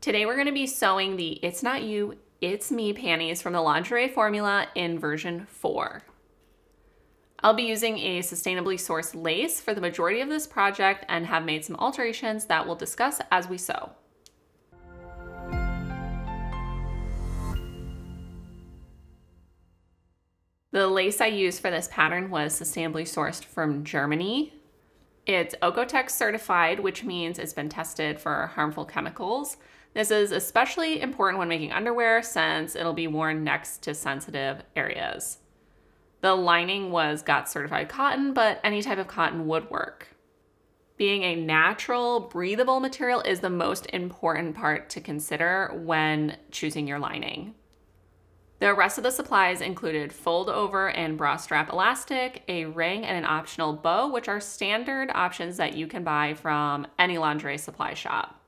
Today we're going to be sewing the It's Not You, It's Me panties from the Lingerie formula in version 4. I'll be using a sustainably sourced lace for the majority of this project and have made some alterations that we'll discuss as we sew. The lace I used for this pattern was sustainably sourced from Germany. It's Oeko-Tex certified, which means it's been tested for harmful chemicals. This is especially important when making underwear since it'll be worn next to sensitive areas. The lining was GOTS certified cotton, but any type of cotton would work. Being a natural, breathable material is the most important part to consider when choosing your lining. The rest of the supplies included fold over and bra strap elastic, a ring, and an optional bow, which are standard options that you can buy from any lingerie supply shop.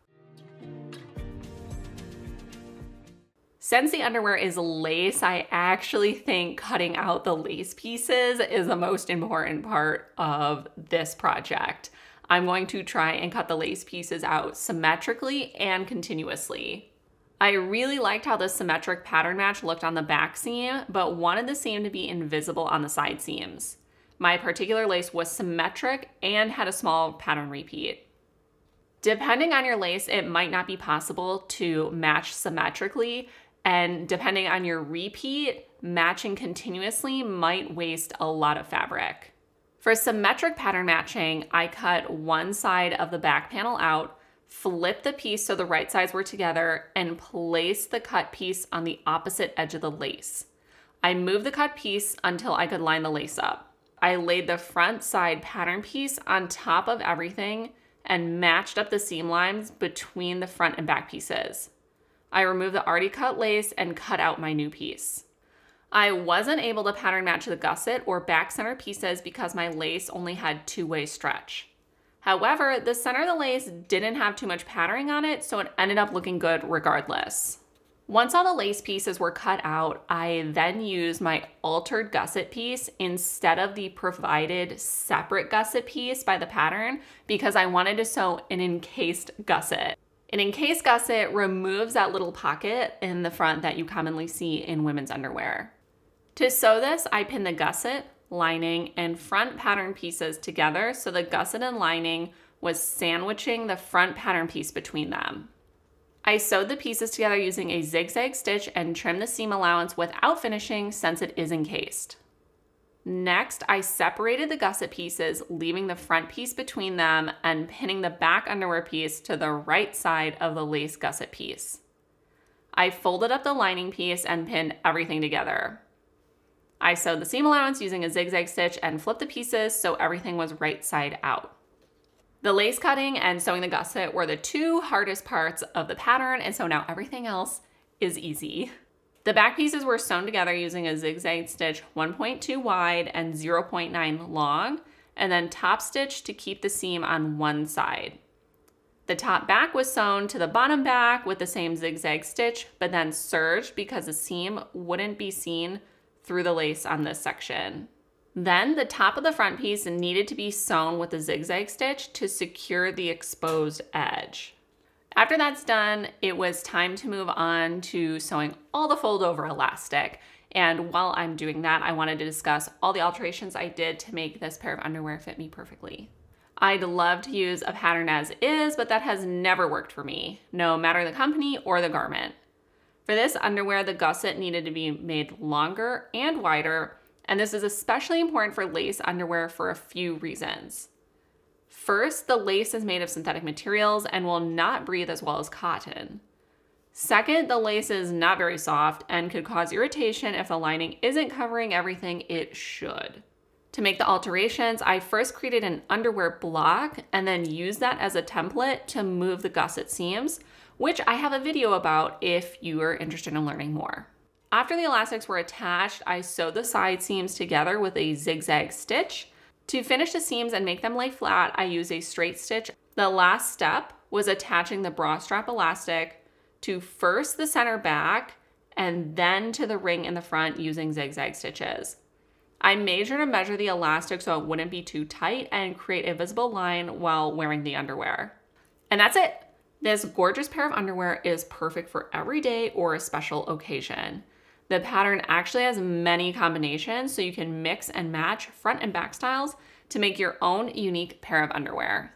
Since the underwear is lace, I actually think cutting out the lace pieces is the most important part of this project. I'm going to try and cut the lace pieces out symmetrically and continuously. I really liked how the symmetric pattern match looked on the back seam, but wanted the seam to be invisible on the side seams. My particular lace was symmetric and had a small pattern repeat. Depending on your lace, it might not be possible to match symmetrically, and depending on your repeat, matching continuously might waste a lot of fabric. For symmetric pattern matching, I cut one side of the back panel out, flipped the piece so the right sides were together, and placed the cut piece on the opposite edge of the lace. I moved the cut piece until I could line the lace up. I laid the front side pattern piece on top of everything and matched up the seam lines between the front and back pieces. I removed the already cut lace and cut out my new piece. I wasn't able to pattern match the gusset or back center pieces because my lace only had two-way stretch. However, the center of the lace didn't have too much patterning on it, so it ended up looking good regardless. Once all the lace pieces were cut out, I then used my altered gusset piece instead of the provided separate gusset piece by the pattern because I wanted to sew an encased gusset. An encased gusset removes that little pocket in the front that you commonly see in women's underwear. To sew this, I pinned the gusset, lining, and front pattern pieces together so the gusset and lining was sandwiching the front pattern piece between them. I sewed the pieces together using a zigzag stitch and trimmed the seam allowance without finishing since it is encased. Next, I separated the gusset pieces, leaving the front piece between them and pinning the back underwear piece to the right side of the lace gusset piece. I folded up the lining piece and pinned everything together. I sewed the seam allowance using a zigzag stitch and flipped the pieces so everything was right side out. The lace cutting and sewing the gusset were the two hardest parts of the pattern, and so now everything else is easy. The back pieces were sewn together using a zigzag stitch 1.2 wide and 0.9 long, and then top stitch to keep the seam on one side. The top back was sewn to the bottom back with the same zigzag stitch, but then serged because the seam wouldn't be seen through the lace on this section. Then the top of the front piece needed to be sewn with a zigzag stitch to secure the exposed edge. After that's done, it was time to move on to sewing all the fold over elastic. And while I'm doing that, I wanted to discuss all the alterations I did to make this pair of underwear fit me perfectly. I'd love to use a pattern as is, but that has never worked for me, no matter the company or the garment. For this underwear, the gusset needed to be made longer and wider, and this is especially important for lace underwear for a few reasons. First, the lace is made of synthetic materials and will not breathe as well as cotton. Second, the lace is not very soft and could cause irritation if the lining isn't covering everything it should. To make the alterations, I first created an underwear block and then used that as a template to move the gusset seams, which I have a video about if you are interested in learning more. After the elastics were attached, I sewed the side seams together with a zigzag stitch. To finish the seams and make them lay flat, I used a straight stitch. The last step was attaching the bra strap elastic to first the center back and then to the ring in the front using zigzag stitches. I made sure to measure the elastic so it wouldn't be too tight and create a visible line while wearing the underwear. And that's it. This gorgeous pair of underwear is perfect for every day or a special occasion. The pattern actually has many combinations, so you can mix and match front and back styles to make your own unique pair of underwear.